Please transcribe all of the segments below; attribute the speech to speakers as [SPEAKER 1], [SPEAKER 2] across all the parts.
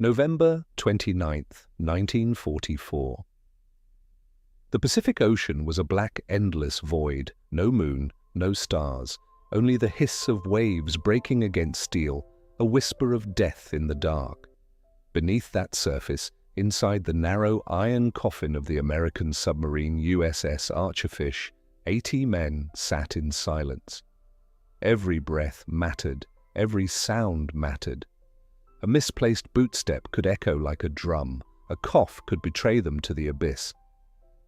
[SPEAKER 1] November 29th, 1944. The Pacific Ocean was a black, endless void, no moon, no stars, only the hiss of waves breaking against steel, a whisper of death in the dark. Beneath that surface, inside the narrow iron coffin of the American submarine USS Archerfish, 80 men sat in silence. Every breath mattered, every sound mattered. A misplaced bootstep could echo like a drum, a cough could betray them to the abyss.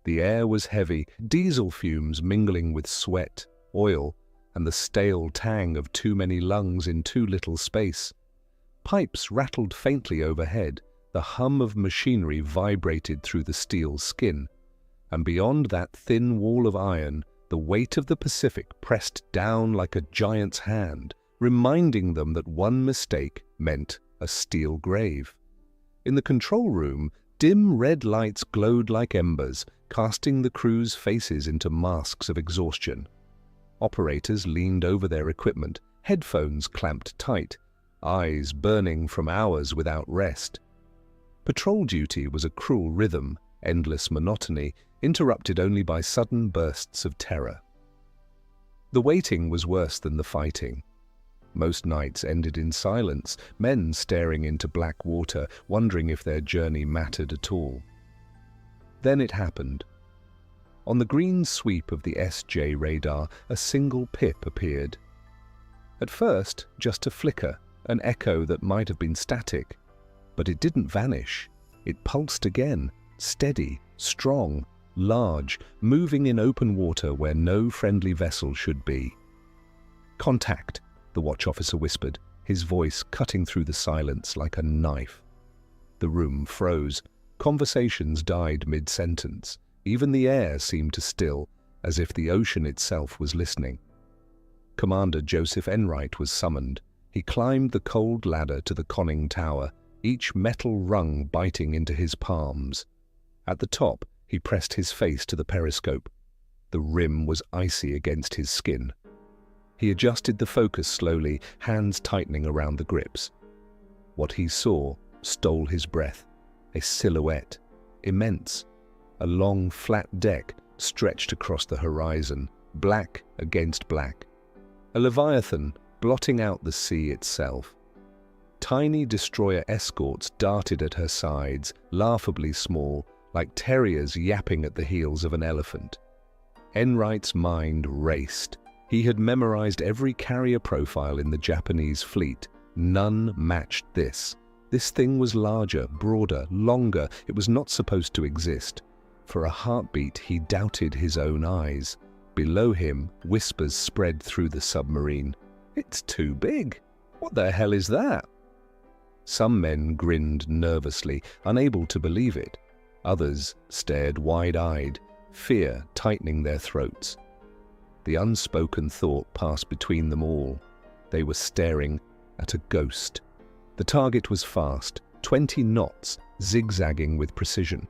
[SPEAKER 1] The air was heavy, diesel fumes mingling with sweat, oil, and the stale tang of too many lungs in too little space. Pipes rattled faintly overhead, the hum of machinery vibrated through the steel skin, and beyond that thin wall of iron, the weight of the Pacific pressed down like a giant's hand, reminding them that one mistake meant a steel grave. In the control room, dim red lights glowed like embers, casting the crew's faces into masks of exhaustion. Operators leaned over their equipment, headphones clamped tight, eyes burning from hours without rest. Patrol duty was a cruel rhythm, endless monotony, interrupted only by sudden bursts of terror. The waiting was worse than the fighting. Most nights ended in silence, men staring into black water, wondering if their journey mattered at all. Then it happened. On the green sweep of the SJ radar, a single pip appeared. At first, just a flicker, an echo that might have been static. But it didn't vanish. It pulsed again, steady, strong, large, moving in open water where no friendly vessel should be. "Contact," the watch officer whispered, his voice cutting through the silence like a knife. The room froze. Conversations died mid-sentence. Even the air seemed to still, as if the ocean itself was listening. Commander Joseph Enright was summoned. He climbed the cold ladder to the conning tower, each metal rung biting into his palms. At the top, he pressed his face to the periscope. The rim was icy against his skin. He adjusted the focus slowly, hands tightening around the grips. What he saw stole his breath. A silhouette, immense. A long, flat deck stretched across the horizon, black against black. A leviathan blotting out the sea itself. Tiny destroyer escorts darted at her sides, laughably small, like terriers yapping at the heels of an elephant. Enright's mind raced. He had memorized every carrier profile in the Japanese fleet. None matched this. This thing was larger, broader, longer. It was not supposed to exist. For a heartbeat, he doubted his own eyes. Below him, whispers spread through the submarine. "It's too big. What the hell is that?" Some men grinned nervously, unable to believe it. Others stared wide-eyed, fear tightening their throats. The unspoken thought passed between them all. They were staring at a ghost. The target was fast, 20 knots, zigzagging with precision.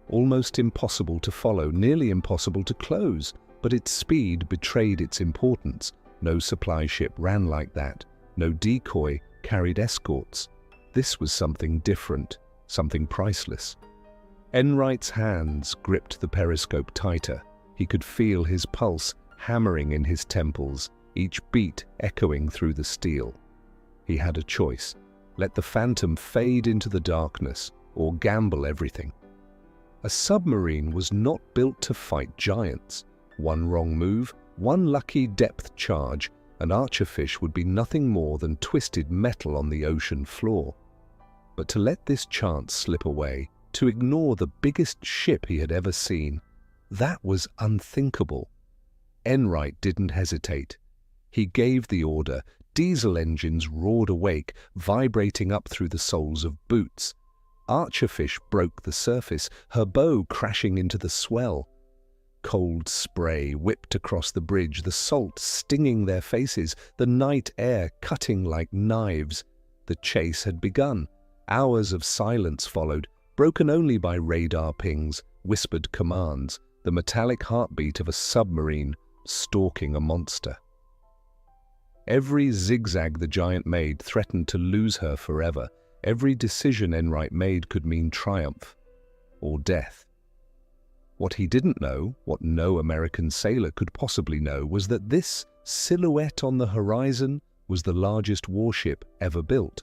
[SPEAKER 1] Almost impossible to follow, nearly impossible to close, but its speed betrayed its importance. No supply ship ran like that. No decoy carried escorts. This was something different, something priceless. Enright's hands gripped the periscope tighter. He could feel his pulse hammering in his temples, each beat echoing through the steel. He had a choice: let the phantom fade into the darkness, or gamble everything. A submarine was not built to fight giants. One wrong move, one lucky depth charge, and Archerfish would be nothing more than twisted metal on the ocean floor. But to let this chance slip away, to ignore the biggest ship he had ever seen, that was unthinkable. Enright didn't hesitate. He gave the order. Diesel engines roared awake, vibrating up through the soles of boots. Archerfish broke the surface, her bow crashing into the swell. Cold spray whipped across the bridge, the salt stinging their faces, the night air cutting like knives. The chase had begun. Hours of silence followed, broken only by radar pings, whispered commands, the metallic heartbeat of a submarine stalking a monster. Every zigzag the giant made threatened to lose her forever. Every decision Enright made could mean triumph or death. What he didn't know, what no American sailor could possibly know, was that this silhouette on the horizon was the largest warship ever built.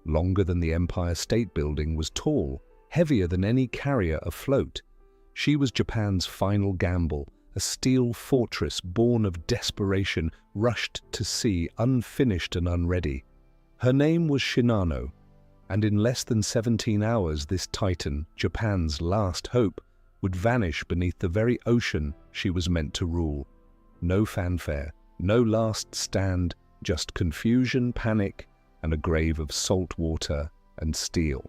[SPEAKER 1] Longer than the Empire State Building, was tall, heavier than any carrier afloat. She was Japan's final gamble, a steel fortress born of desperation, rushed to sea unfinished and unready. Her name was Shinano, and in less than 17 hours this titan, Japan's last hope, would vanish beneath the very ocean she was meant to rule. No fanfare, no last stand, just confusion, panic, and a grave of salt water and steel.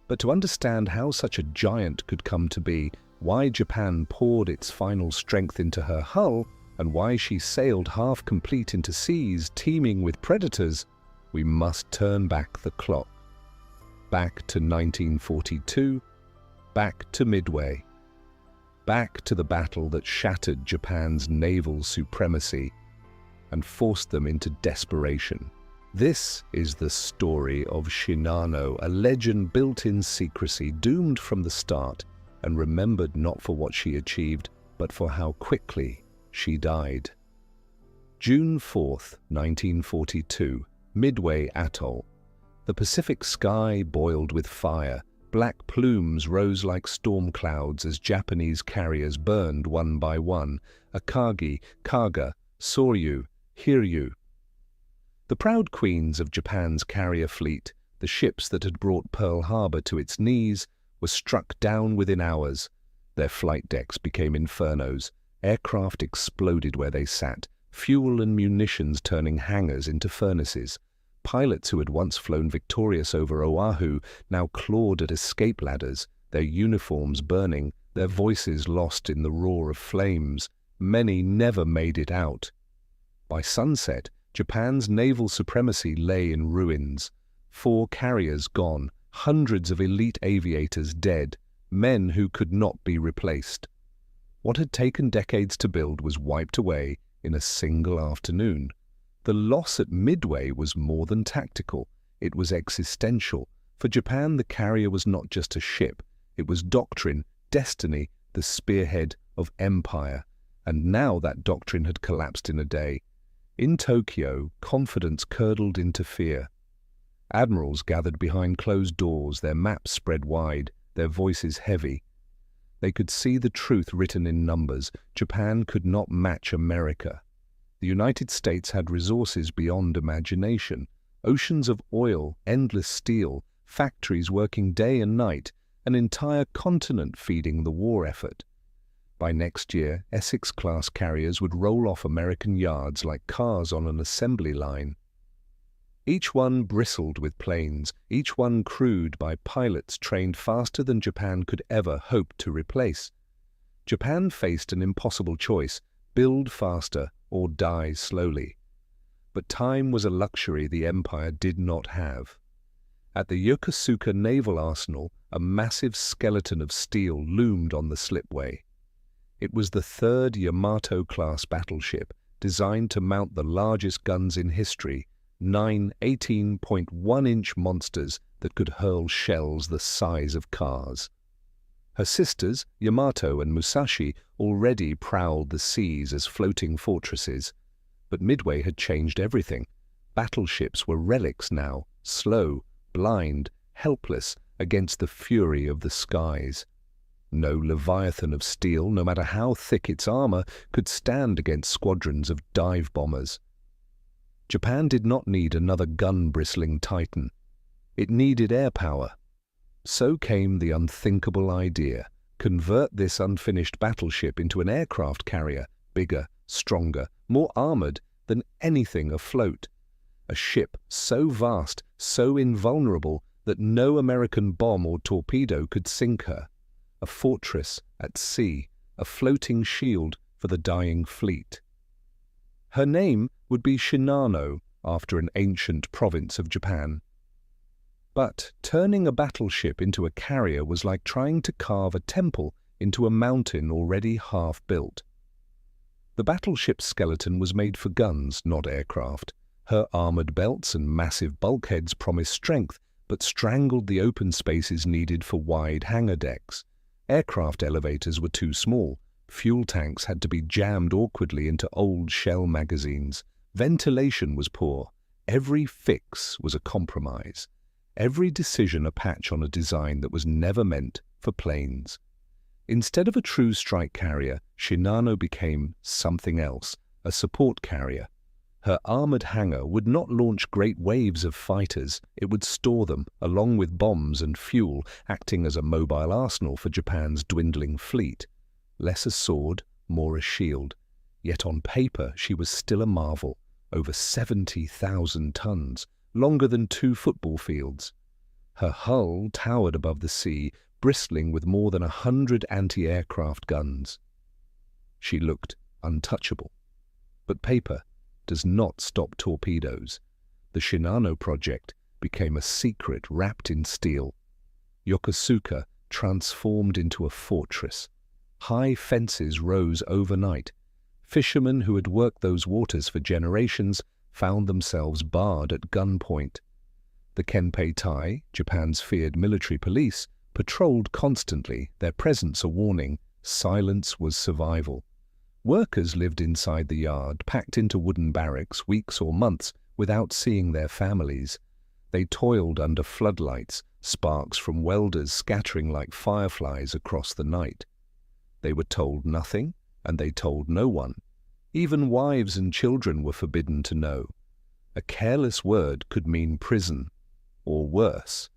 [SPEAKER 1] But to understand how such a giant could come to be, why Japan poured its final strength into her hull, and why she sailed half-complete into seas teeming with predators, we must turn back the clock. Back to 1942, back to Midway, back to the battle that shattered Japan's naval supremacy and forced them into desperation. This is the story of Shinano, a legend built in secrecy, doomed from the start, and remembered not for what she achieved, but for how quickly she died. June 4th, 1942, Midway Atoll. The Pacific sky boiled with fire. Black plumes rose like storm clouds as Japanese carriers burned one by one. Akagi, Kaga, Soryu, Hiryu. The proud queens of Japan's carrier fleet, the ships that had brought Pearl Harbor to its knees, were struck down within hours. Their flight decks became infernos. Aircraft exploded where they sat, fuel and munitions turning hangars into furnaces. Pilots who had once flown victorious over Oahu now clawed at escape ladders, their uniforms burning, their voices lost in the roar of flames. Many never made it out. By sunset, Japan's naval supremacy lay in ruins. 4 carriers gone, hundreds of elite aviators dead, men who could not be replaced. What had taken decades to build was wiped away in a single afternoon. The loss at Midway was more than tactical. It was existential. For Japan, the carrier was not just a ship. It was doctrine, destiny, the spearhead of empire. And now that doctrine had collapsed in a day. In Tokyo, confidence curdled into fear. Admirals gathered behind closed doors, their maps spread wide, their voices heavy. They could see the truth written in numbers. Japan could not match America. The United States had resources beyond imagination, oceans of oil, endless steel, factories working day and night, an entire continent feeding the war effort. By next year, Essex-class carriers would roll off American yards like cars on an assembly line. Each one bristled with planes, each one crewed by pilots trained faster than Japan could ever hope to replace. Japan faced an impossible choice: build faster or die slowly. But time was a luxury the empire did not have. At the Yokosuka Naval Arsenal, a massive skeleton of steel loomed on the slipway. It was the 3rd Yamato-class battleship, designed to mount the largest guns in history, 9 18.1-inch monsters that could hurl shells the size of cars. Her sisters, Yamato and Musashi, already prowled the seas as floating fortresses. But Midway had changed everything. Battleships were relics now, slow, blind, helpless against the fury of the skies. No leviathan of steel, no matter how thick its armor, could stand against squadrons of dive bombers. Japan did not need another gun-bristling titan. It needed air power. So came the unthinkable idea: convert this unfinished battleship into an aircraft carrier, bigger, stronger, more armored than anything afloat. A ship so vast, so invulnerable, that no American bomb or torpedo could sink her. A fortress at sea, a floating shield for the dying fleet. Her name would be Shinano, after an ancient province of Japan. But turning a battleship into a carrier was like trying to carve a temple into a mountain already half-built. The battleship's skeleton was made for guns, not aircraft. Her armored belts and massive bulkheads promised strength, but strangled the open spaces needed for wide hangar decks. Aircraft elevators were too small. Fuel tanks had to be jammed awkwardly into old shell magazines. Ventilation was poor. Every fix was a compromise. Every decision a patch on a design that was never meant for planes. Instead of a true strike carrier, Shinano became something else, a support carrier. Her armored hangar would not launch great waves of fighters. It would store them, along with bombs and fuel, acting as a mobile arsenal for Japan's dwindling fleet. Less a sword, more a shield. Yet on paper she was still a marvel. Over 70,000 tons, longer than 2 football fields. Her hull towered above the sea, bristling with more than 100 anti-aircraft guns. She looked untouchable. But paper does not stop torpedoes. The Shinano project became a secret wrapped in steel. Yokosuka transformed into a fortress. High fences rose overnight. Fishermen who had worked those waters for generations found themselves barred at gunpoint. The Kenpei-tai, Japan's feared military police, patrolled constantly, their presence a warning. Silence was survival. Workers lived inside the yard, packed into wooden barracks, weeks or months, without seeing their families. They toiled under floodlights, sparks from welders scattering like fireflies across the night. They were told nothing, and they told no one. Even wives and children were forbidden to know. A careless word could mean prison, or worse.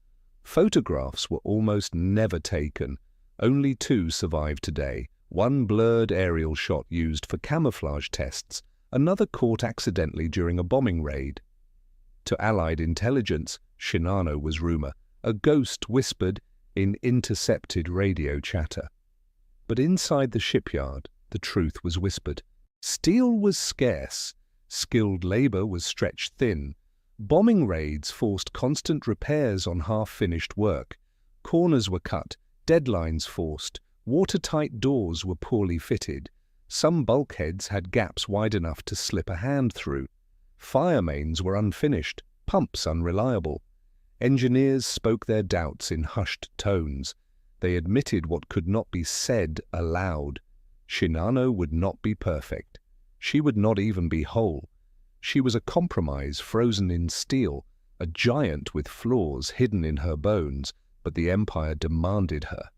[SPEAKER 1] Photographs were almost never taken. Only 2 survive today. One blurred aerial shot used for camouflage tests, another caught accidentally during a bombing raid. To Allied intelligence, Shinano was rumor, a ghost whispered in intercepted radio chatter. But inside the shipyard, the truth was whispered. Steel was scarce, skilled labor was stretched thin. Bombing raids forced constant repairs on half-finished work. Corners were cut, deadlines forced. Watertight doors were poorly fitted. Some bulkheads had gaps wide enough to slip a hand through. Fire mains were unfinished, pumps unreliable. Engineers spoke their doubts in hushed tones. They admitted what could not be said aloud. Shinano would not be perfect. She would not even be whole. She was a compromise frozen in steel, a giant with flaws hidden in her bones, but the empire demanded her.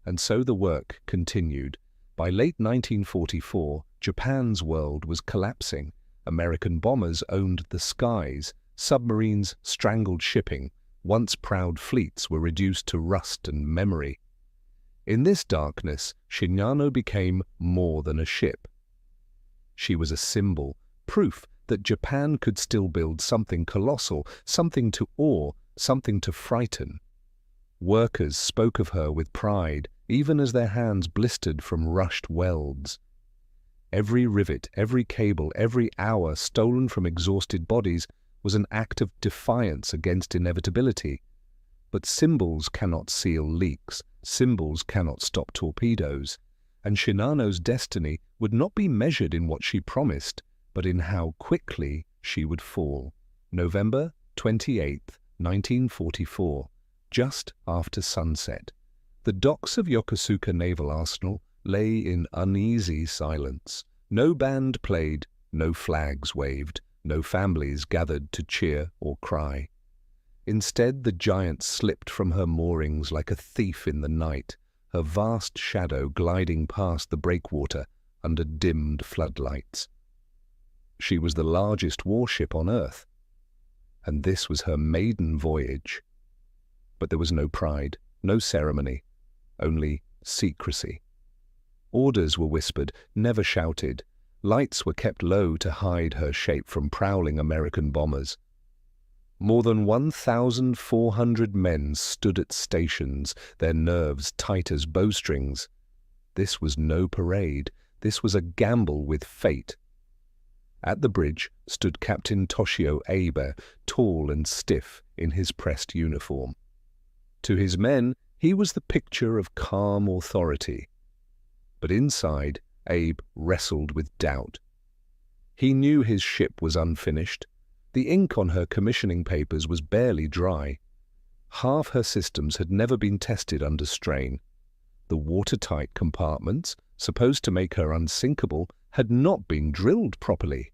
[SPEAKER 1] And so the work continued. By late 1944, Japan's world was collapsing. American bombers owned the skies, submarines strangled shipping. Once proud fleets were reduced to rust and memory. In this darkness, Shinano became more than a ship. She was a symbol, proof that Japan could still build something colossal, something to awe, something to frighten. Workers spoke of her with pride, even as their hands blistered from rushed welds. Every rivet, every cable, every hour stolen from exhausted bodies was an act of defiance against inevitability. But symbols cannot seal leaks, symbols cannot stop torpedoes, and Shinano's destiny would not be measured in what she promised, but in how quickly she would fall. November 28, 1944. Just after sunset, the docks of Yokosuka Naval Arsenal lay in uneasy silence. No band played, no flags waved, no families gathered to cheer or cry. Instead, the giant slipped from her moorings like a thief in the night, her vast shadow gliding past the breakwater under dimmed floodlights. She was the largest warship on Earth, and this was her maiden voyage. But there was no pride, no ceremony, only secrecy. Orders were whispered, never shouted. Lights were kept low to hide her shape from prowling American bombers. More than 1,400 men stood at stations, their nerves tight as bowstrings. This was no parade. This was a gamble with fate. At the bridge stood Captain Toshio Abe, tall and stiff in his pressed uniform. To his men, he was the picture of calm authority. But inside, Abe wrestled with doubt. He knew his ship was unfinished. The ink on her commissioning papers was barely dry. Half her systems had never been tested under strain. The watertight compartments, supposed to make her unsinkable, had not been drilled properly.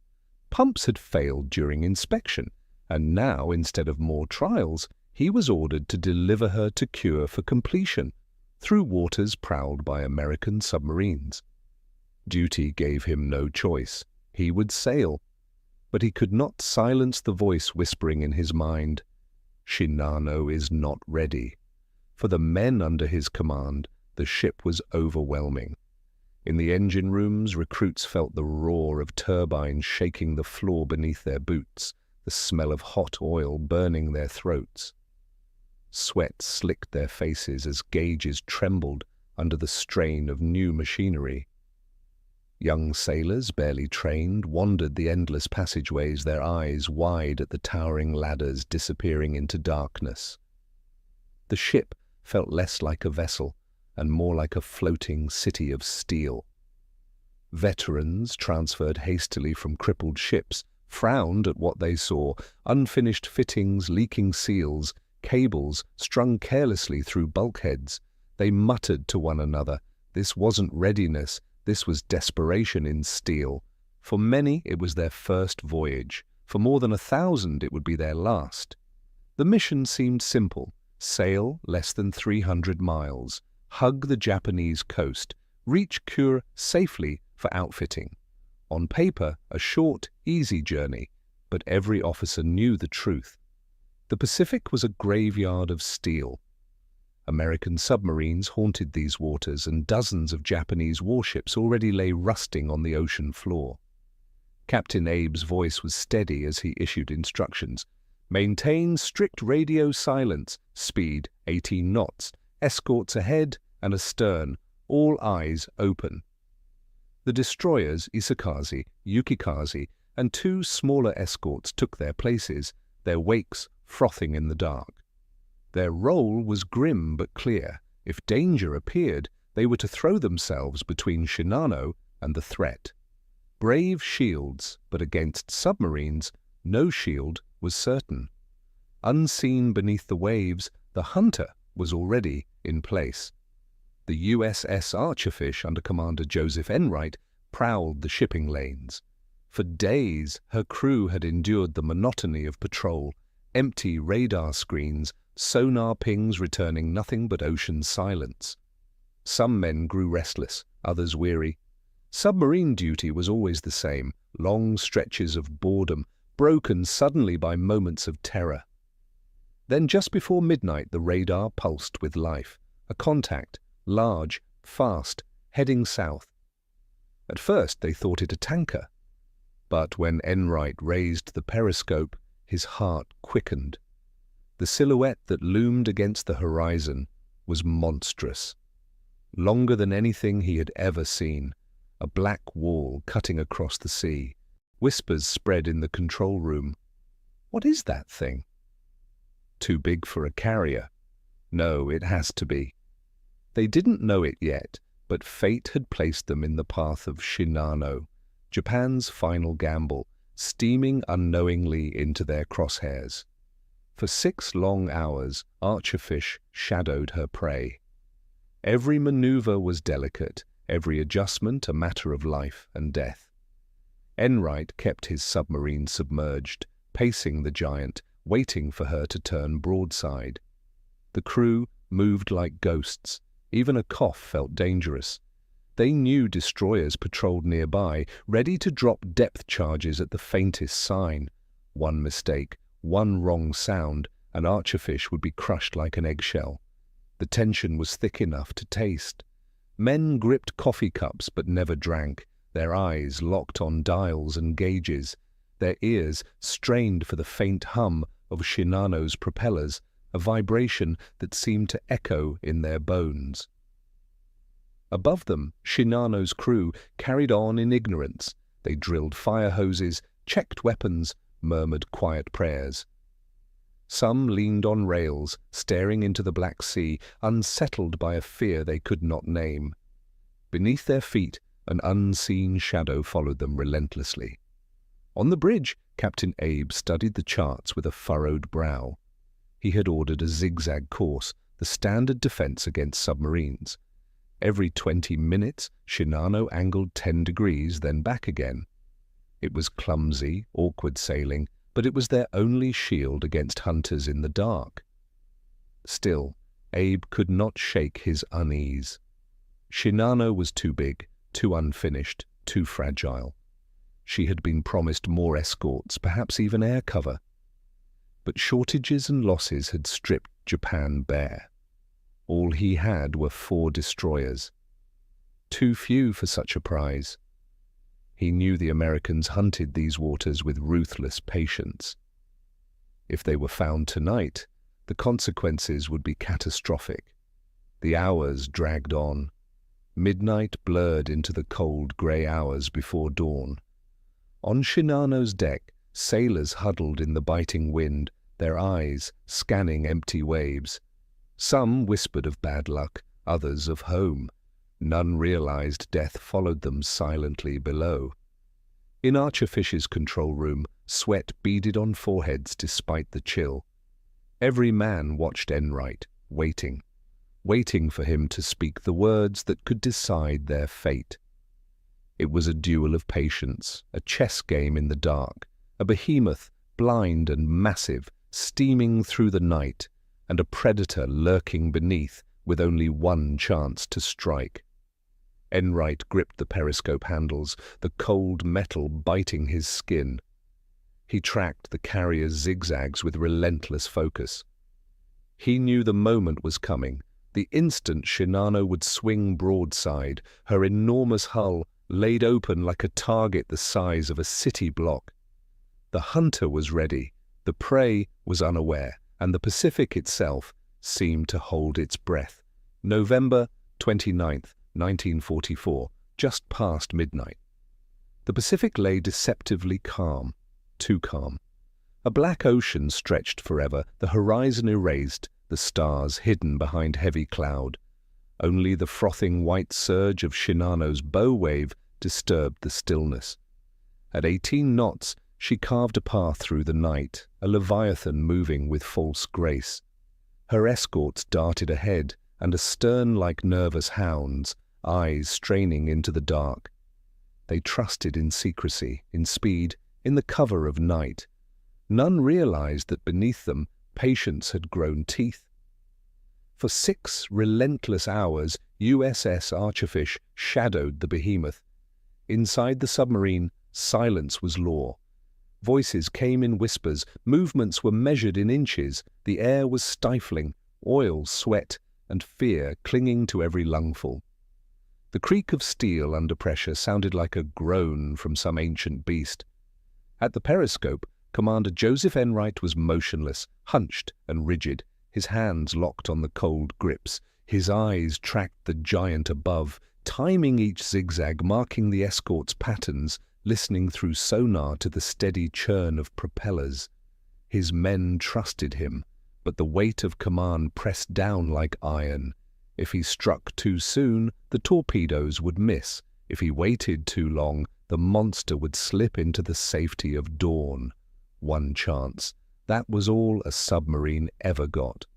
[SPEAKER 1] Pumps had failed during inspection, and now, instead of more trials, he was ordered to deliver her to cure for completion through waters prowled by American submarines. Duty gave him no choice. He would sail. But he could not silence the voice whispering in his mind, "Shinano is not ready." For the men under his command, the ship was overwhelming. In the engine rooms, recruits felt the roar of turbines shaking the floor beneath their boots, the smell of hot oil burning their throats. Sweat slicked their faces as gauges trembled under the strain of new machinery. Young sailors, barely trained, wandered the endless passageways, their eyes wide at the towering ladders disappearing into darkness. The ship felt less like a vessel and more like a floating city of steel. Veterans, transferred hastily from crippled ships, frowned at what they saw: unfinished fittings, leaking seals, cables strung carelessly through bulkheads. They muttered to one another. This wasn't readiness, this was desperation in steel. For many, it was their first voyage. For more than 1,000, it would be their last. The mission seemed simple: sail less than 300 miles, hug the Japanese coast, reach Kure safely for outfitting. On paper, a short, easy journey, but every officer knew the truth. The Pacific was a graveyard of steel. American submarines haunted these waters, and dozens of Japanese warships already lay rusting on the ocean floor. Captain Abe's voice was steady as he issued instructions. Maintain strict radio silence, speed 18 knots, escorts ahead and astern, all eyes open. The destroyers Isakaze, Yukikaze, and 2 smaller escorts took their places, their wakes frothing in the dark. Their role was grim but clear. If danger appeared, they were to throw themselves between Shinano and the threat. Brave shields, but against submarines, no shield was certain. Unseen beneath the waves, the hunter was already in place. The USS Archerfish, under Commander Joseph Enright, prowled the shipping lanes. For days, her crew had endured the monotony of patrol: empty radar screens, sonar pings returning nothing but ocean silence. Some men grew restless, others weary. Submarine duty was always the same: long stretches of boredom, broken suddenly by moments of terror. Then just before midnight, the radar pulsed with life. A contact, large, fast, heading south. At first they thought it a tanker. But when Enright raised the periscope, his heart quickened. The silhouette that loomed against the horizon was monstrous. Longer than anything he had ever seen, a black wall cutting across the sea. Whispers spread in the control room. What is that thing? Too big for a carrier. No, it has to be. They didn't know it yet, but fate had placed them in the path of Shinano, Japan's final gamble, steaming unknowingly into their crosshairs. For 6 long hours, Archerfish shadowed her prey. Every maneuver was delicate, every adjustment a matter of life and death. Enright kept his submarine submerged, pacing the giant, waiting for her to turn broadside. The crew moved like ghosts. Even a cough felt dangerous. They knew destroyers patrolled nearby, ready to drop depth charges at the faintest sign. One mistake, one wrong sound, and Archerfish would be crushed like an eggshell. The tension was thick enough to taste. Men gripped coffee cups but never drank, their eyes locked on dials and gauges, their ears strained for the faint hum of Shinano's propellers, a vibration that seemed to echo in their bones. Above them, Shinano's crew carried on in ignorance. They drilled fire hoses, checked weapons, murmured quiet prayers. Some leaned on rails, staring into the Black Sea, unsettled by a fear they could not name. Beneath their feet, an unseen shadow followed them relentlessly. On the bridge, Captain Abe studied the charts with a furrowed brow. He had ordered a zigzag course, the standard defense against submarines. Every 20 minutes, Shinano angled 10 degrees, then back again. It was clumsy, awkward sailing, but it was their only shield against hunters in the dark. Still, Abe could not shake his unease. Shinano was too big, too unfinished, too fragile. She had been promised more escorts, perhaps even air cover. But shortages and losses had stripped Japan bare. All he had were 4 destroyers. Too few for such a prize. He knew the Americans hunted these waters with ruthless patience. If they were found tonight, the consequences would be catastrophic. The hours dragged on. Midnight blurred into the cold grey hours before dawn. On Shinano's deck, sailors huddled in the biting wind, their eyes scanning empty waves. Some whispered of bad luck, others of home. None realized death followed them silently below. In Archerfish's control room, sweat beaded on foreheads despite the chill. Every man watched Enright, waiting for him to speak the words that could decide their fate. It was a duel of patience, a chess game in the dark, a behemoth, blind and massive, steaming through the night, and a predator lurking beneath with only one chance to strike. Enright gripped the periscope handles, the cold metal biting his skin. He tracked the carrier's zigzags with relentless focus. He knew the moment was coming, the instant Shinano would swing broadside, her enormous hull laid open like a target the size of a city block. The hunter was ready, the prey was unaware, and the Pacific itself seemed to hold its breath. November 29th, 1944, just past midnight. The Pacific lay deceptively calm, too calm. A black ocean stretched forever, the horizon erased, the stars hidden behind heavy cloud. Only the frothing white surge of Shinano's bow wave disturbed the stillness. At 18 knots, she carved a path through the night, a leviathan moving with false grace. Her escorts darted ahead, and astern like nervous hounds, eyes straining into the dark. They trusted in secrecy, in speed, in the cover of night. None realized that beneath them, patience had grown teeth. For 6 relentless hours, USS Archerfish shadowed the behemoth. Inside the submarine, silence was law. Voices came in whispers, movements were measured in inches, the air was stifling, oil, sweat, and fear clinging to every lungful. The creak of steel under pressure sounded like a groan from some ancient beast. At the periscope, Commander Joseph Enright was motionless, hunched and rigid, his hands locked on the cold grips. His eyes tracked the giant above, timing each zigzag, marking the escort's patterns, listening through sonar to the steady churn of propellers. His men trusted him, but the weight of command pressed down like iron. If he struck too soon, the torpedoes would miss. If he waited too long, the monster would slip into the safety of dawn. One chance. That was all a submarine ever got.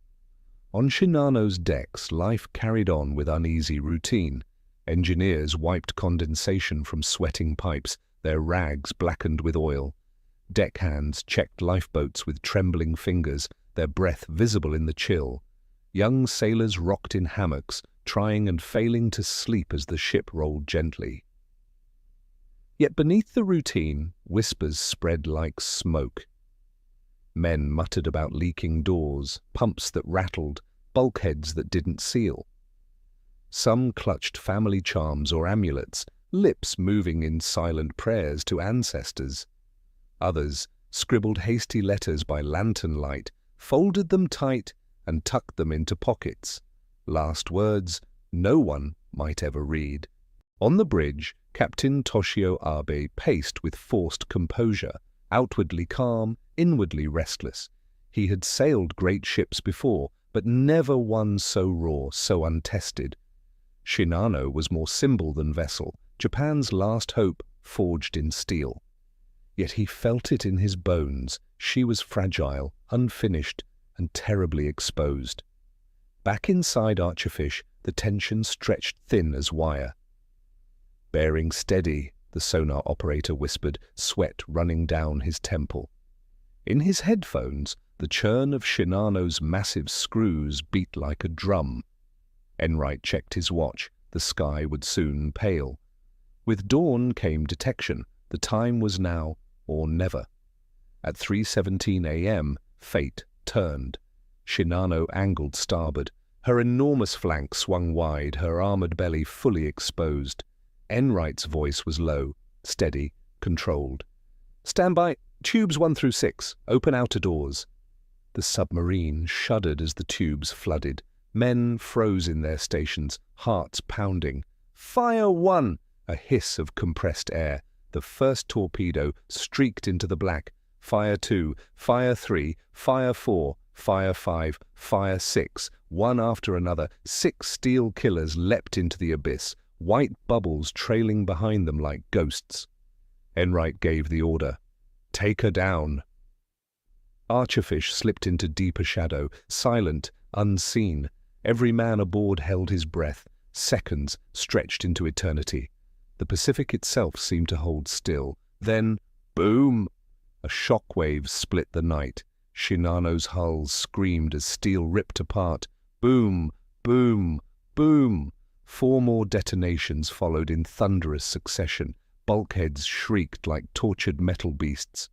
[SPEAKER 1] On Shinano's decks, life carried on with uneasy routine. Engineers wiped condensation from sweating pipes, their rags blackened with oil. Deckhands checked lifeboats with trembling fingers, their breath visible in the chill. Young sailors rocked in hammocks, trying and failing to sleep as the ship rolled gently. Yet beneath the routine, whispers spread like smoke. Men muttered about leaking doors, pumps that rattled, bulkheads that didn't seal. Some clutched family charms or amulets, lips moving in silent prayers to ancestors. Others scribbled hasty letters by lantern light, folded them tight, and tucked them into pockets. Last words no one might ever read. On the bridge, Captain Toshio Abe paced with forced composure, outwardly calm, inwardly restless. He had sailed great ships before, but never one so raw, so untested. Shinano was more symbol than vessel, Japan's last hope forged in steel. Yet he felt it in his bones. She was fragile, unfinished, and terribly exposed. Back inside Archerfish, the tension stretched thin as wire. "Bearing steady," the sonar operator whispered, sweat running down his temple. In his headphones, the churn of Shinano's massive screws beat like a drum. Enright checked his watch. The sky would soon pale. With dawn came detection. The time was now or never. At 3:17 a.m., fate turned. Shinano angled starboard. Her enormous flank swung wide, her armored belly fully exposed. Enright's voice was low, steady, controlled. "Stand by. Tubes 1 through 6. Open outer doors." The submarine shuddered as the tubes flooded. Men froze in their stations, hearts pounding. "Fire 1!" A hiss of compressed air. The first torpedo streaked into the black. "Fire 2, Fire 3, Fire 4, Fire 5, Fire 6. One after another, 6 steel killers leapt into the abyss, white bubbles trailing behind them like ghosts. Enright gave the order. "Take her down." Archerfish slipped into deeper shadow, silent, unseen. Every man aboard held his breath. Seconds stretched into eternity. The Pacific itself seemed to hold still. Then, boom! A shockwave split the night. Shinano's hull screamed as steel ripped apart. Boom! Boom! Boom! 4 more detonations followed in thunderous succession. Bulkheads shrieked like tortured metal beasts.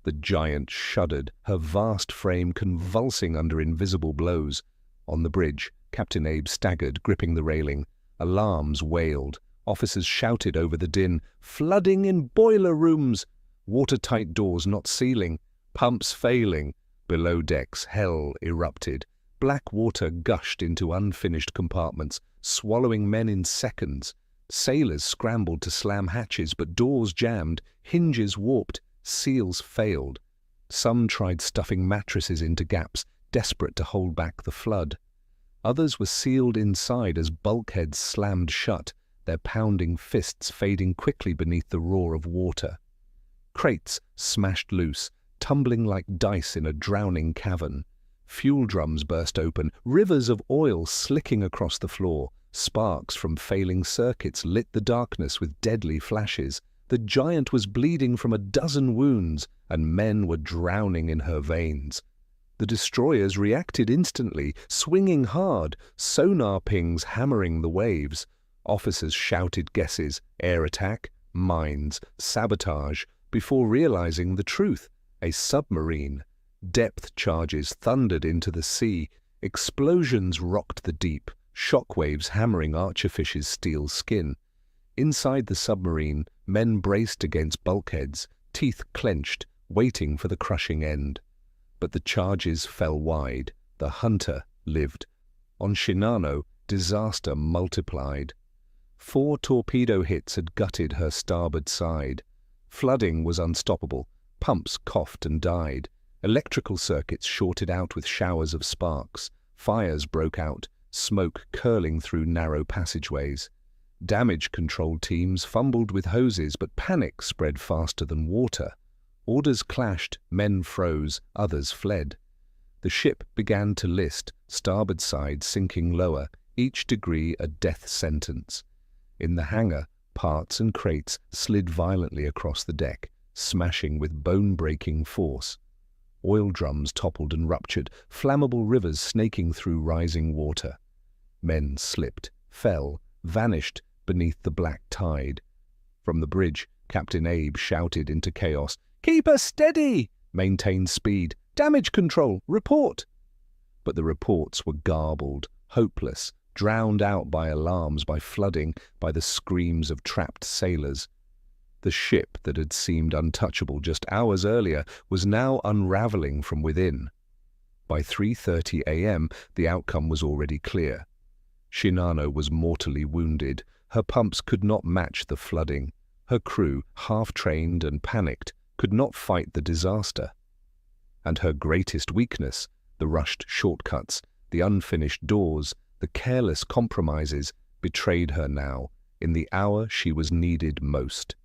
[SPEAKER 1] The giant shuddered, her vast frame convulsing under invisible blows. On the bridge, Captain Abe staggered, gripping the railing. Alarms wailed. Officers shouted over the din. "Flooding in boiler rooms!" Watertight doors not sealing. Pumps failing. Below decks, hell erupted. Black water gushed into unfinished compartments, swallowing men in seconds. Sailors scrambled to slam hatches, but doors jammed, hinges warped, seals failed. Some tried stuffing mattresses into gaps, desperate to hold back the flood. Others were sealed inside as bulkheads slammed shut, their pounding fists fading quickly beneath the roar of water. Crates smashed loose, tumbling like dice in a drowning cavern. Fuel drums burst open, rivers of oil slicking across the floor. Sparks from failing circuits lit the darkness with deadly flashes. The giant was bleeding from a dozen wounds, and men were drowning in her veins. The destroyers reacted instantly, swinging hard, sonar pings hammering the waves. Officers shouted guesses: air attack, mines, sabotage, before realizing the truth: a submarine. Depth charges thundered into the sea. Explosions rocked the deep, shockwaves hammering Archerfish's steel skin. Inside the submarine, men braced against bulkheads, teeth clenched, waiting for the crushing end. But the charges fell wide. The Hunter lived. On Shinano, disaster multiplied. 4 torpedo hits had gutted her starboard side. Flooding was unstoppable. Pumps coughed and died. Electrical circuits shorted out with showers of sparks. Fires broke out, smoke curling through narrow passageways. Damage control teams fumbled with hoses, but panic spread faster than water. Orders clashed, men froze, others fled. The ship began to list, starboard side sinking lower, each degree a death sentence. In the hangar, parts and crates slid violently across the deck, smashing with bone-breaking force. Oil drums toppled and ruptured, flammable rivers snaking through rising water. Men slipped, fell, vanished beneath the black tide. From the bridge, Captain Abe shouted into chaos, "Keep her steady! Maintain speed! Damage control! Report!" But the reports were garbled, hopeless, drowned out by alarms, by flooding, by the screams of trapped sailors. The ship that had seemed untouchable just hours earlier was now unraveling from within. By 3:30 a.m., the outcome was already clear. Shinano was mortally wounded. Her pumps could not match the flooding. Her crew, half-trained and panicked, could not fight the disaster. And her greatest weakness, the rushed shortcuts, the unfinished doors, the careless compromises, betrayed her now, in the hour she was needed most.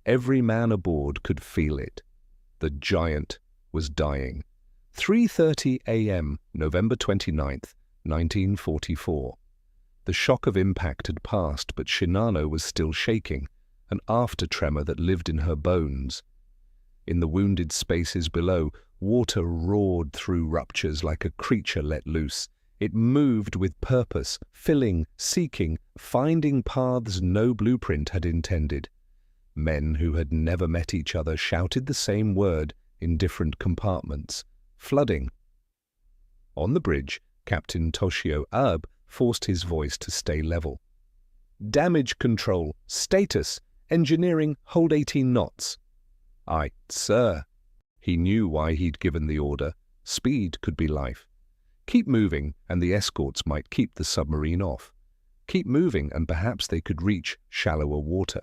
[SPEAKER 1] Every man aboard could feel it. The giant was dying. 3:30 a.m., November 29th, 1944. The shock of impact had passed, but Shinano was still shaking, an after-tremor that lived in her bones. In the wounded spaces below, water roared through ruptures like a creature let loose. It moved with purpose, filling, seeking, finding paths no blueprint had intended. Men who had never met each other shouted the same word in different compartments. Flooding. On the bridge, Captain Toshio Abe forced his voice to stay level. Damage control. Status. Engineering. Hold 18 knots. Aye, sir. He knew why he'd given the order. Speed could be life. Keep moving, and the escorts might keep the submarine off. Keep moving, and perhaps they could reach shallower water.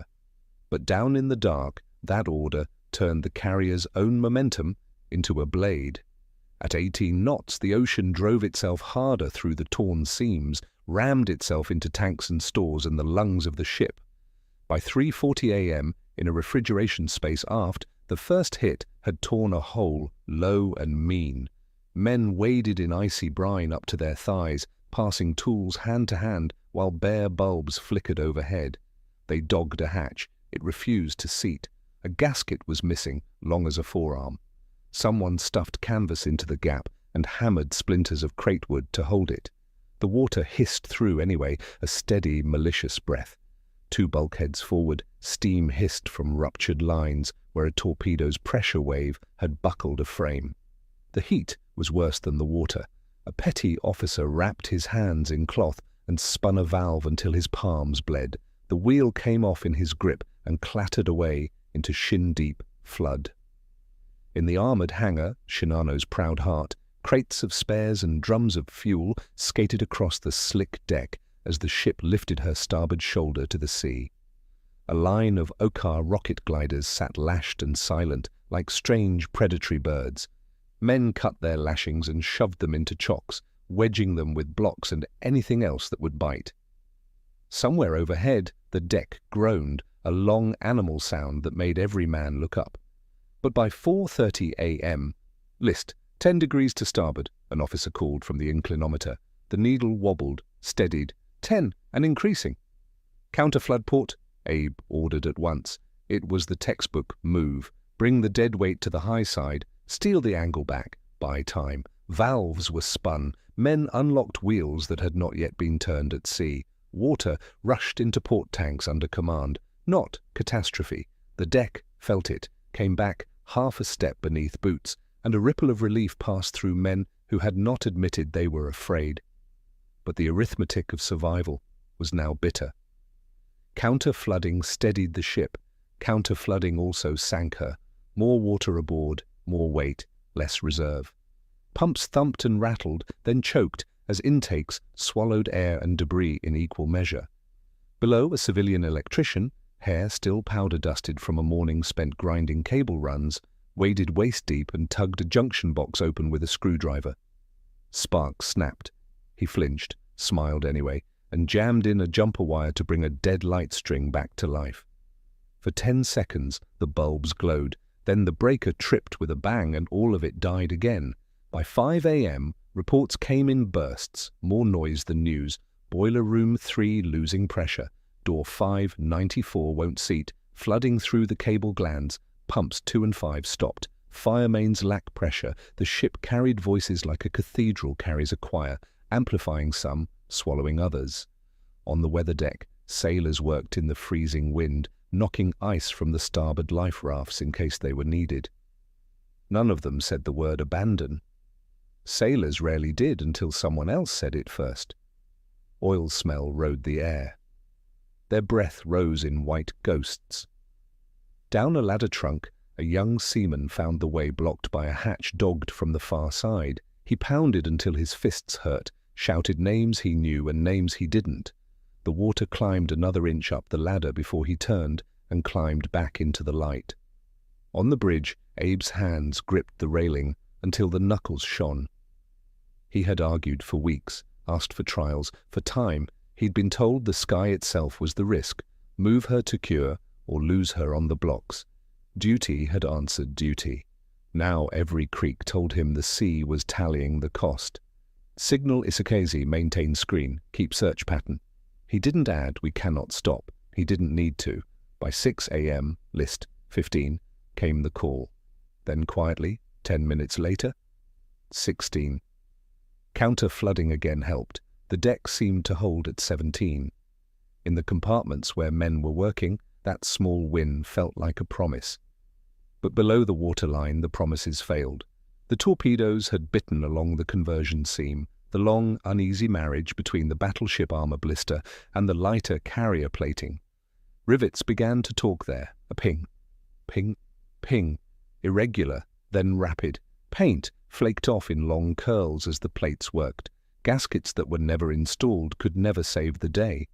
[SPEAKER 1] But down in the dark, that order turned the carrier's own momentum into a blade. At 18 knots, the ocean drove itself harder through the torn seams, rammed itself into tanks and stores and the lungs of the ship. By 3:40 a.m., in a refrigeration space aft, the first hit had torn a hole, low and mean. Men waded in icy brine up to their thighs, passing tools hand to hand while bare bulbs flickered overhead. They dogged a hatch. It refused to seat. A gasket was missing, long as a forearm. Someone stuffed canvas into the gap and hammered splinters of cratewood to hold it. The water hissed through anyway, a steady, malicious breath. 2 bulkheads forward, steam hissed from ruptured lines where a torpedo's pressure wave had buckled a frame. The heat was worse than the water. A petty officer wrapped his hands in cloth and spun a valve until his palms bled. The wheel came off in his grip and clattered away into shin-deep flood. In the armoured hangar, Shinano's proud heart, crates of spares and drums of fuel skated across the slick deck as the ship lifted her starboard shoulder to the sea. A line of Okar rocket gliders sat lashed and silent, like strange predatory birds. Men cut their lashings and shoved them into chocks, wedging them with blocks and anything else that would bite. Somewhere overhead, the deck groaned, a long animal sound that made every man look up. But by 4:30 a.m., "List, 10 degrees to starboard," an officer called from the inclinometer. The needle wobbled, steadied. 10, and increasing. "Counter-flood port," Abe ordered at once. It was the textbook move. Bring the dead weight to the high side, steal the angle back, buy time. Valves were spun. Men unlocked wheels that had not yet been turned at sea. Water rushed into port tanks under command. Not catastrophe. The deck felt it, came back half a step beneath boots, and a ripple of relief passed through men who had not admitted they were afraid. But the arithmetic of survival was now bitter. Counter-flooding steadied the ship. Counter-flooding also sank her. More water aboard, more weight, less reserve. Pumps thumped and rattled, then choked as intakes swallowed air and debris in equal measure. Below, a civilian electrician, hair still powder-dusted from a morning spent grinding cable runs, waded waist-deep and tugged a junction box open with a screwdriver. Sparks snapped. He flinched, smiled anyway, and jammed in a jumper wire to bring a dead light string back to life. For 10 seconds, the bulbs glowed. Then the breaker tripped with a bang and all of it died again. By 5 a.m., reports came in bursts, more noise than news. Boiler room 3 losing pressure. Door 5, 94 won't seat, flooding through the cable glands. Pumps 2 and 5 stopped. Fire mains lack pressure. The ship carried voices like a cathedral carries a choir, amplifying some, swallowing others. On the weather deck, sailors worked in the freezing wind, knocking ice from the starboard life rafts in case they were needed. None of them said the word abandon. Sailors rarely did until someone else said it first. Oil smell rode the air. Their breath rose in white ghosts. Down a ladder trunk, a young seaman found the way blocked by a hatch dogged from the far side. He pounded until his fists hurt, shouted names he knew and names he didn't. The water climbed another inch up the ladder before he turned and climbed back into the light. On the bridge, Abe's hands gripped the railing until the knuckles shone. He had argued for weeks, asked for trials, for time. He'd been told the sky itself was the risk, move her to cure or lose her on the blocks. Duty had answered duty. Now every creak told him the sea was tallying the cost. Signal Isakaze, maintain screen, keep search pattern. He didn't add, we cannot stop. He didn't need to. By 6 a.m., list 15, came the call. Then quietly, 10 minutes later, 16. Counter-flooding again helped. The deck seemed to hold at 17. In the compartments where men were working, that small win felt like a promise. But below the waterline, the promises failed. The torpedoes had bitten along the conversion seam, the long, uneasy marriage between the battleship armor blister and the lighter carrier plating. Rivets began to talk there, a ping, ping, ping, irregular, then rapid. Paint flaked off in long curls as the plates worked. Gaskets that were never installed could never save the day.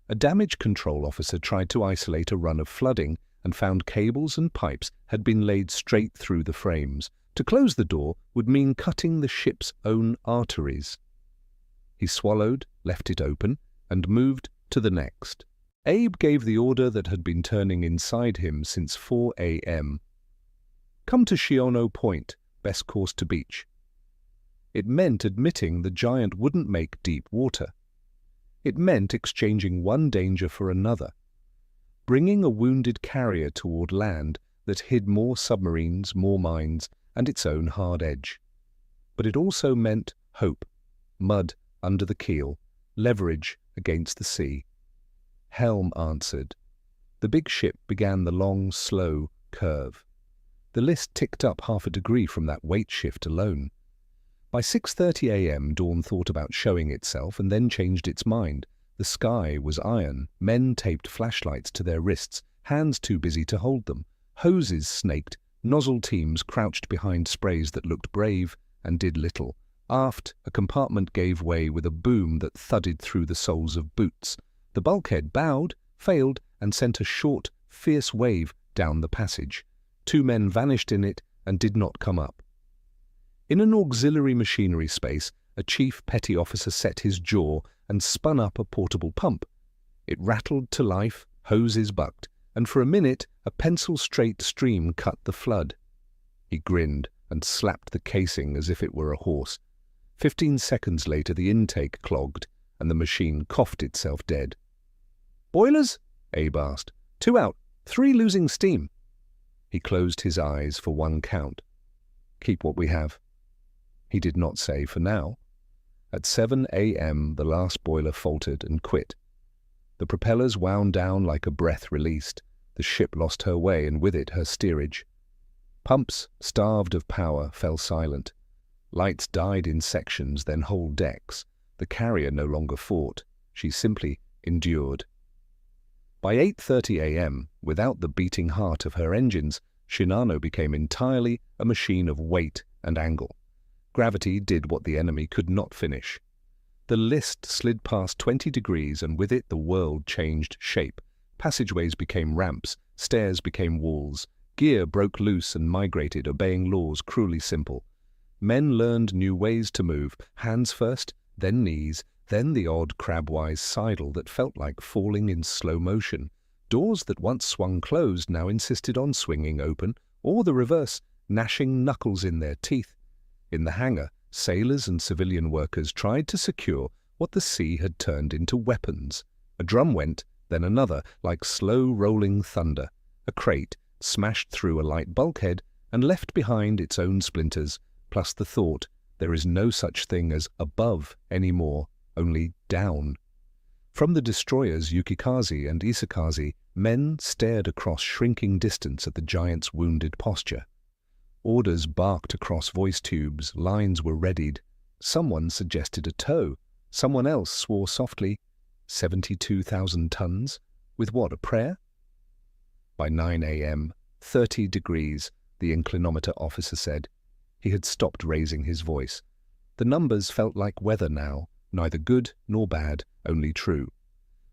[SPEAKER 1] A damage control officer tried to isolate a run of flooding and found cables and pipes had been laid straight through the frames. To close the door would mean cutting the ship's own arteries. He swallowed, left it open, and moved to the next. Abe gave the order that had been turning inside him since 4 a.m. Come to Shinano Point, best course to beach. It meant admitting the giant wouldn't make deep water. It meant exchanging one danger for another, bringing a wounded carrier toward land that hid more submarines, more mines, and its own hard edge. But it also meant hope, mud under the keel, leverage against the sea. Helm answered. The big ship began the long, slow curve. The list ticked up half a degree from that weight shift alone. By 6:30 a.m., dawn thought about showing itself and then changed its mind. The sky was iron. Men taped flashlights to their wrists, hands too busy to hold them. Hoses snaked. Nozzle teams crouched behind sprays that looked brave and did little. Aft, a compartment gave way with a boom that thudded through the soles of boots. The bulkhead bowed, failed, and sent a short, fierce wave down the passage. 2 men vanished in it and did not come up. In an auxiliary machinery space, a chief petty officer set his jaw and spun up a portable pump. It rattled to life, hoses bucked, and for a minute a pencil-straight stream cut the flood. He grinned and slapped the casing as if it were a horse. 15 seconds later the intake clogged, and the machine coughed itself dead. "Boilers?" Abe asked. 2 out, 3 losing steam. He closed his eyes for 1 count. "Keep what we have." He did not say for now. At 7 a.m. the last boiler faltered and quit. The propellers wound down like a breath released. The ship lost her way and with it her steerage. Pumps, starved of power, fell silent. Lights died in sections, then whole decks. The carrier no longer fought. She simply endured. By 8:30 a.m., without the beating heart of her engines, Shinano became entirely a machine of weight and angle. Gravity did what the enemy could not finish. The list slid past 20 degrees, and with it the world changed shape. Passageways became ramps, stairs became walls. Gear broke loose and migrated, obeying laws cruelly simple. Men learned new ways to move, hands first, then knees, then the odd crabwise sidle that felt like falling in slow motion. Doors that once swung closed now insisted on swinging open, or the reverse, gnashing knuckles in their teeth. In the hangar, sailors and civilian workers tried to secure what the sea had turned into weapons. A drum went, then another, like slow rolling thunder. A crate smashed through a light bulkhead and left behind its own splinters, plus the thought, there is no such thing as above anymore, only down. From the destroyers Yukikaze and Isakaze, men stared across shrinking distance at the giant's wounded posture. Orders barked across voice tubes, lines were readied. Someone suggested a tow. Someone else swore softly, 72,000 tons? With what, a prayer? By 9 a.m., 30 degrees, the inclinometer officer said. He had stopped raising his voice. The numbers felt like weather now, neither good nor bad, only true.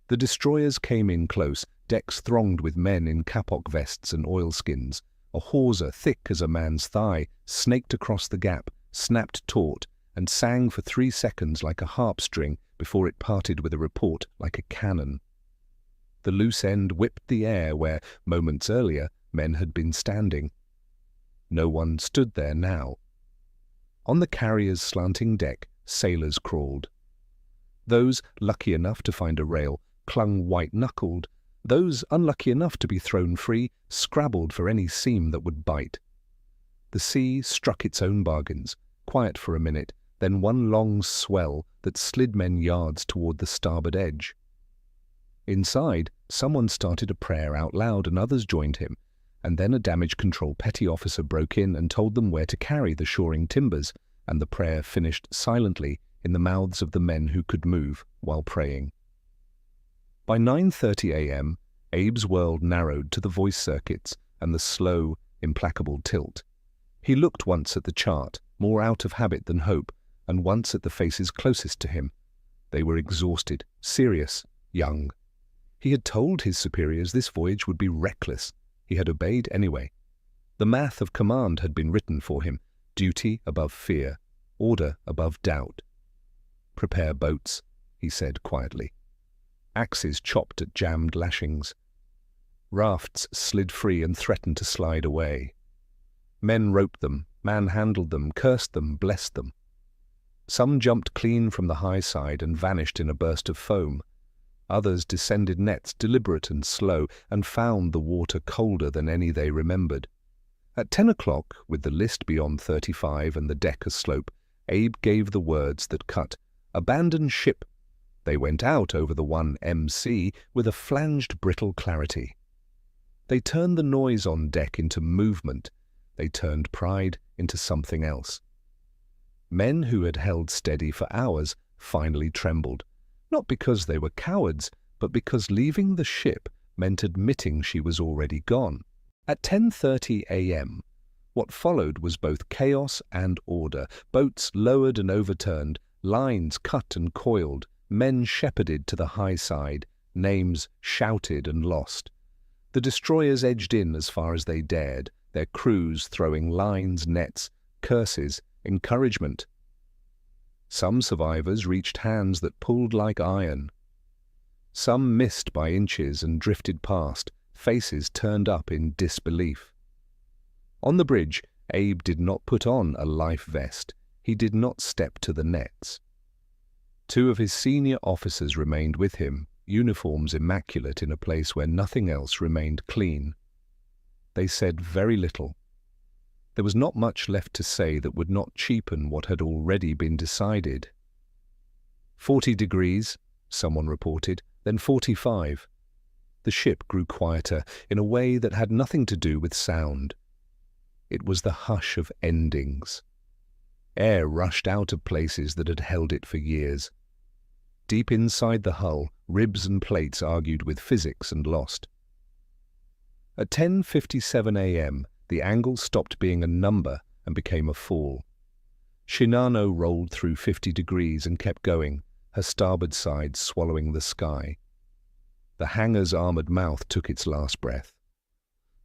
[SPEAKER 1] The destroyers came in close, decks thronged with men in kapok vests and oilskins. A hawser thick as a man's thigh snaked across the gap, snapped taut, and sang for 3 seconds like a harp string before it parted with a report like a cannon. The loose end whipped the air where, moments earlier, men had been standing. No one stood there now. On the carrier's slanting deck, sailors crawled. Those lucky enough to find a rail clung white-knuckled. Those unlucky enough to be thrown free scrabbled for any seam that would bite. The sea struck its own bargains, quiet for a minute, then one long swell that slid men yards toward the starboard edge. Inside, someone started a prayer out loud and others joined him, and then a damage control petty officer broke in and told them where to carry the shoring timbers, and the prayer finished silently in the mouths of the men who could move while praying. By 9:30 a.m., Abe's world narrowed to the voice circuits and the slow, implacable tilt. He looked once at the chart, more out of habit than hope, and once at the faces closest to him. They were exhausted, serious, young. He had told his superiors this voyage would be reckless. He had obeyed anyway. The math of command had been written for him, duty above fear, order above doubt. "Prepare boats," he said quietly. Axes chopped at jammed lashings. Rafts slid free and threatened to slide away. Men roped them, manhandled them, cursed them, blessed them. Some jumped clean from the high side and vanished in a burst of foam. Others descended nets, deliberate and slow, and found the water colder than any they remembered. At 10 o'clock, with the list beyond 35 and the deck aslope, Abe gave the words that cut, "Abandon ship." They went out over the 1MC with a flanged brittle clarity. They turned the noise on deck into movement. They turned pride into something else. Men who had held steady for hours finally trembled, not because they were cowards, but because leaving the ship meant admitting she was already gone. At 10:30 a.m., what followed was both chaos and order. Boats lowered and overturned, lines cut and coiled, men shepherded to the high side, names shouted and lost. The destroyers edged in as far as they dared, their crews throwing lines, nets, curses, encouragement. Some survivors reached hands that pulled like iron. Some missed by inches and drifted past, faces turned up in disbelief. On the bridge, Abe did not put on a life vest. He did not step to the nets. Two of his senior officers remained with him, uniforms immaculate in a place where nothing else remained clean. They said very little. There was not much left to say that would not cheapen what had already been decided. 40 degrees, someone reported, then 45. The ship grew quieter in a way that had nothing to do with sound. It was the hush of endings. Air rushed out of places that had held it for years. Deep inside the hull, ribs and plates argued with physics and lost. At 10:57 a.m., the angle stopped being a number and became a fall. Shinano rolled through 50 degrees and kept going, her starboard side swallowing the sky. The hangar's armored mouth took its last breath.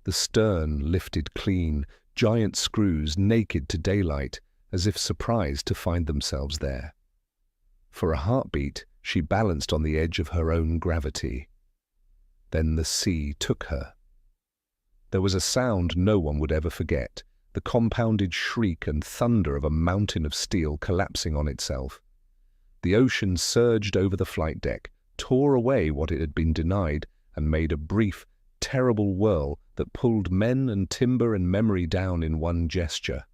[SPEAKER 1] The stern lifted clean, giant screws naked to daylight, as if surprised to find themselves there. For a heartbeat, she balanced on the edge of her own gravity. Then the sea took her. There was a sound no one would ever forget, the compounded shriek and thunder of a mountain of steel collapsing on itself. The ocean surged over the flight deck, tore away what it had been denied, and made a brief, terrible whirl that pulled men and timber and memory down in one gesture.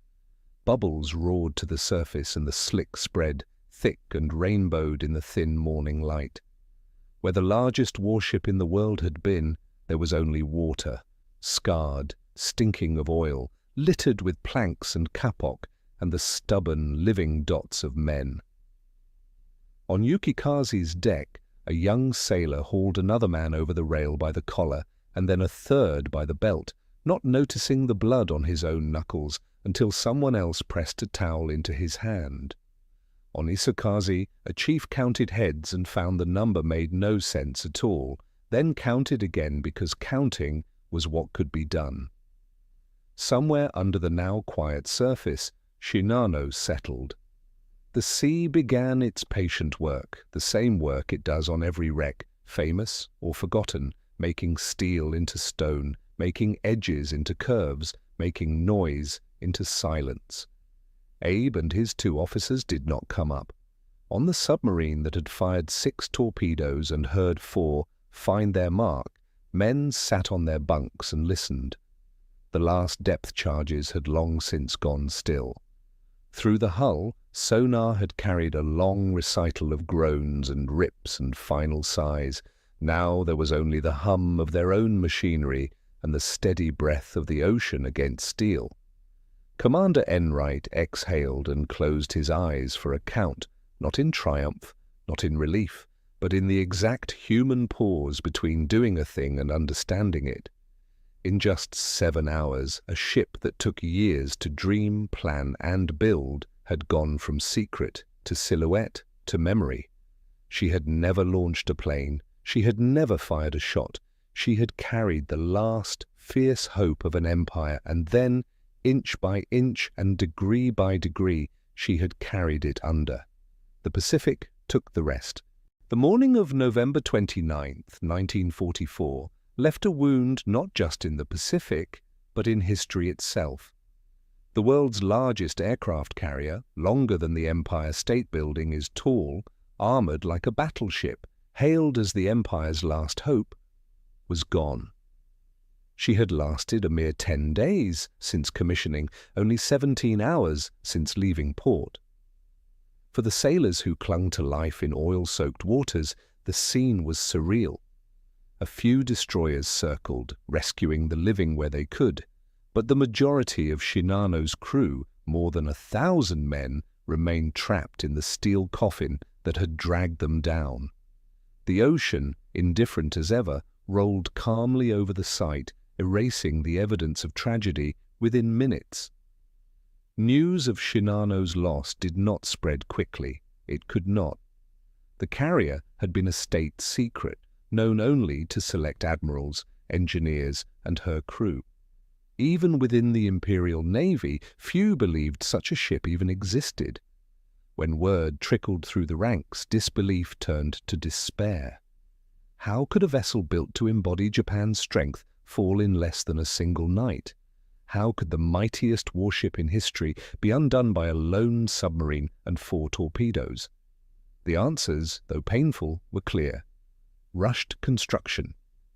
[SPEAKER 1] Bubbles roared to the surface and the slick spread, thick and rainbowed in the thin morning light. Where the largest warship in the world had been, there was only water, scarred, stinking of oil, littered with planks and kapok, and the stubborn, living dots of men. On Yukikaze's deck, a young sailor hauled another man over the rail by the collar, and then a third by the belt, not noticing the blood on his own knuckles until someone else pressed a towel into his hand. On Isakaze, a chief counted heads and found the number made no sense at all, then counted again because counting was what could be done. Somewhere under the now quiet surface, Shinano settled. The sea began its patient work, the same work it does on every wreck, famous or forgotten, making steel into stone, making edges into curves, making noise into silence. Abe and his 2 officers did not come up. On the submarine that had fired 6 torpedoes and heard 4 find their mark, men sat on their bunks and listened. The last depth charges had long since gone still. Through the hull, sonar had carried a long recital of groans and rips and final sighs. Now there was only the hum of their own machinery and the steady breath of the ocean against steel. Commander Enright exhaled and closed his eyes for a count, not in triumph, not in relief, but in the exact human pause between doing a thing and understanding it. In just 7 hours, a ship that took years to dream, plan, and build had gone from secret to silhouette to memory. She had never launched a plane. She had never fired a shot. She had carried the last fierce hope of an empire, and then, inch by inch and degree by degree, she had carried it under. The Pacific took the rest. The morning of November 29th, 1944, left a wound not just in the Pacific, but in history itself. The world's largest aircraft carrier, longer than the Empire State Building, is tall, armored like a battleship, hailed as the Empire's last hope, was gone. She had lasted a mere 10 days since commissioning, only 17 hours since leaving port. For the sailors who clung to life in oil-soaked waters, the scene was surreal. A few destroyers circled, rescuing the living where they could, but the majority of Shinano's crew, more than 1,000 men, remained trapped in the steel coffin that had dragged them down. The ocean, indifferent as ever, rolled calmly over the site, erasing the evidence of tragedy within minutes. News of Shinano's loss did not spread quickly. It could not. The carrier had been a state secret, known only to select admirals, engineers, and her crew. Even within the Imperial Navy, few believed such a ship even existed. When word trickled through the ranks, disbelief turned to despair. How could a vessel built to embody Japan's strength fall in less than a single night? How could the mightiest warship in history be undone by a lone submarine and 4 torpedoes? The answers, though painful, were clear. Rushed construction,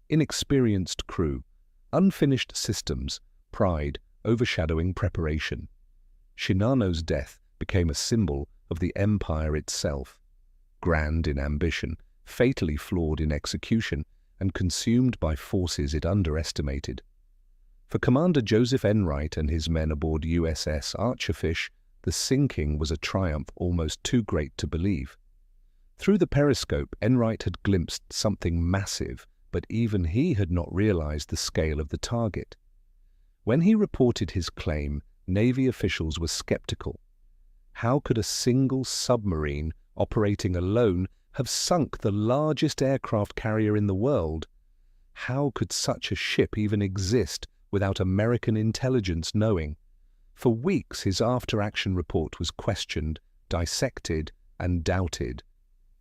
[SPEAKER 1] inexperienced crew, unfinished systems, pride overshadowing preparation. Shinano's death became a symbol of the empire itself, grand in ambition, fatally flawed in execution, and consumed by forces it underestimated. For Commander Joseph Enright and his men aboard USS Archerfish, the sinking was a triumph almost too great to believe. Through the periscope, Enright had glimpsed something massive, but even he had not realized the scale of the target. When he reported his claim, Navy officials were skeptical. How could a single submarine, operating alone, have sunk the largest aircraft carrier in the world? How could such a ship even exist without American intelligence knowing? For weeks his after-action report was questioned, dissected, and doubted.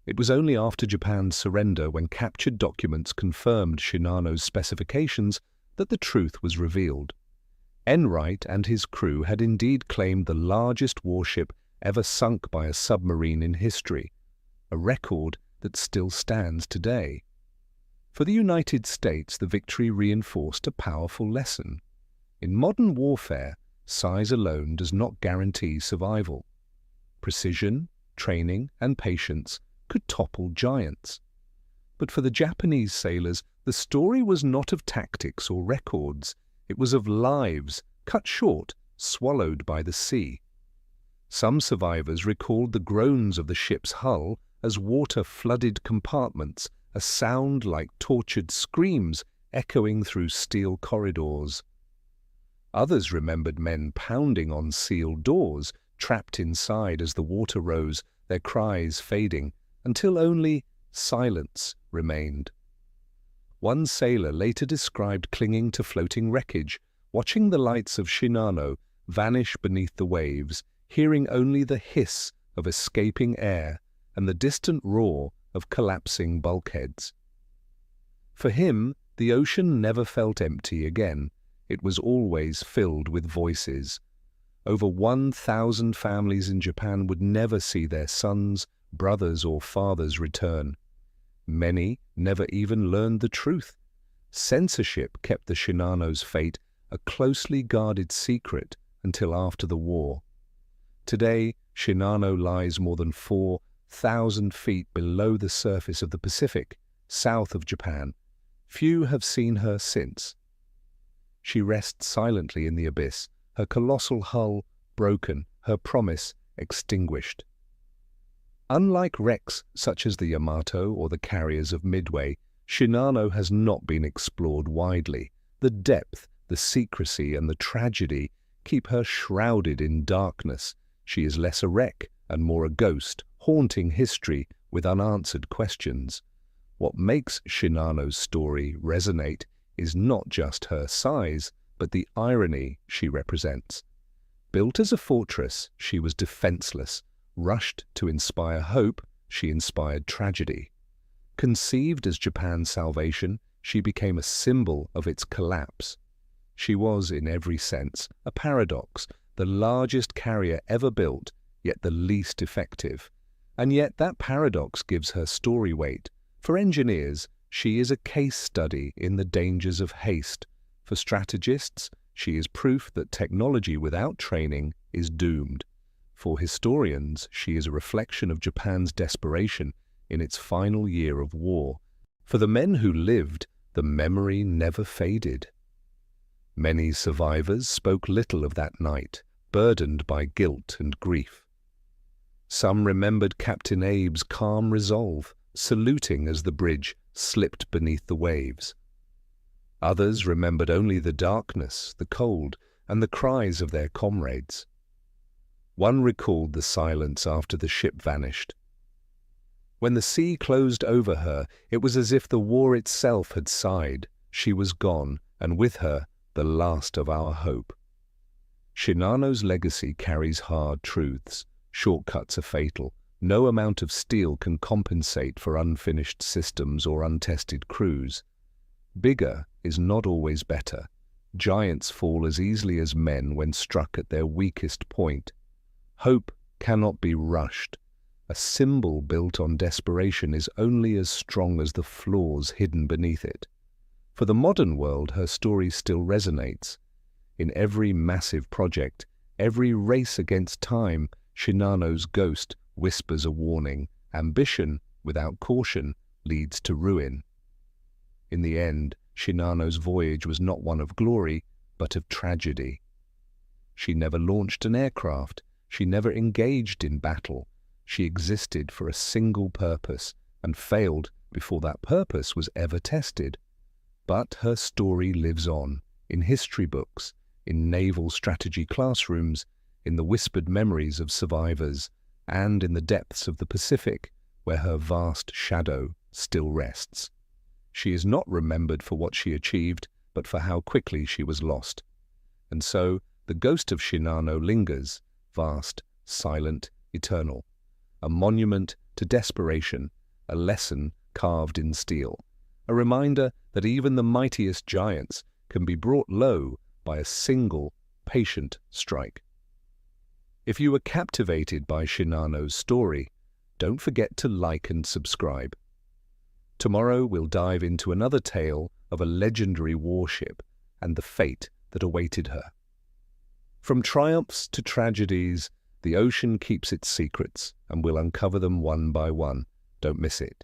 [SPEAKER 1] It was only after Japan's surrender, when captured documents confirmed Shinano's specifications, that the truth was revealed. Enright and his crew had indeed claimed the largest warship ever sunk by a submarine in history, a record that still stands today. For the United States, the victory reinforced a powerful lesson. In modern warfare, size alone does not guarantee survival. Precision, training, and patience could topple giants. But for the Japanese sailors, the story was not of tactics or records. It was of lives, cut short, swallowed by the sea. Some survivors recalled the groans of the ship's hull as water flooded compartments, a sound like tortured screams echoing through steel corridors. Others remembered men pounding on sealed doors, trapped inside as the water rose, their cries fading, until only silence remained. One sailor later described clinging to floating wreckage, watching the lights of Shinano vanish beneath the waves, hearing only the hiss of escaping air and the distant roar of collapsing bulkheads. For him, the ocean never felt empty again. It was always filled with voices. Over 1,000 families in Japan would never see their sons, brothers, or fathers return. Many never even learned the truth. Censorship kept the Shinano's fate a closely guarded secret until after the war. Today, Shinano lies more than 4,000 feet below the surface of the Pacific, south of Japan. Few have seen her since. She rests silently in the abyss, her colossal hull broken, her promise extinguished. Unlike wrecks such as the Yamato or the carriers of Midway, Shinano has not been explored widely. The depth, the secrecy, and the tragedy keep her shrouded in darkness. She is less a wreck and more a ghost, haunting history with unanswered questions. What makes Shinano's story resonate is not just her size, but the irony she represents. Built as a fortress, she was defenseless. Rushed to inspire hope, she inspired tragedy. Conceived as Japan's salvation, she became a symbol of its collapse. She was, in every sense, a paradox, the largest carrier ever built, yet the least effective. And yet that paradox gives her story weight. For engineers, she is a case study in the dangers of haste. For strategists, she is proof that technology without training is doomed. For historians, she is a reflection of Japan's desperation in its final year of war. For the men who lived, the memory never faded. Many survivors spoke little of that night, burdened by guilt and grief. Some remembered Captain Abe's calm resolve, saluting as the bridge slipped beneath the waves. Others remembered only the darkness, the cold, and the cries of their comrades. One recalled the silence after the ship vanished. When the sea closed over her, it was as if the war itself had sighed. She was gone, and with her, the last of our hope. Shinano's legacy carries hard truths. Shortcuts are fatal. No amount of steel can compensate for unfinished systems or untested crews. Bigger is not always better. Giants fall as easily as men when struck at their weakest point. Hope cannot be rushed. A symbol built on desperation is only as strong as the flaws hidden beneath it. For the modern world, her story still resonates. In every massive project, every race against time, Shinano's ghost whispers a warning. Ambition without caution leads to ruin. In the end, Shinano's voyage was not one of glory, but of tragedy. She never launched an aircraft. She never engaged in battle. She existed for a single purpose and failed before that purpose was ever tested. But her story lives on, in history books, in naval strategy classrooms, in the whispered memories of survivors, and in the depths of the Pacific, where her vast shadow still rests. She is not remembered for what she achieved, but for how quickly she was lost. And so, the ghost of Shinano lingers, vast, silent, eternal, a monument to desperation, a lesson carved in steel, a reminder that even the mightiest giants can be brought low by a single, patient strike. If you were captivated by Shinano's story, don't forget to like and subscribe. Tomorrow we'll dive into another tale of a legendary warship and the fate that awaited her. From triumphs to tragedies, the ocean keeps its secrets, and we'll uncover them one by one. Don't miss it.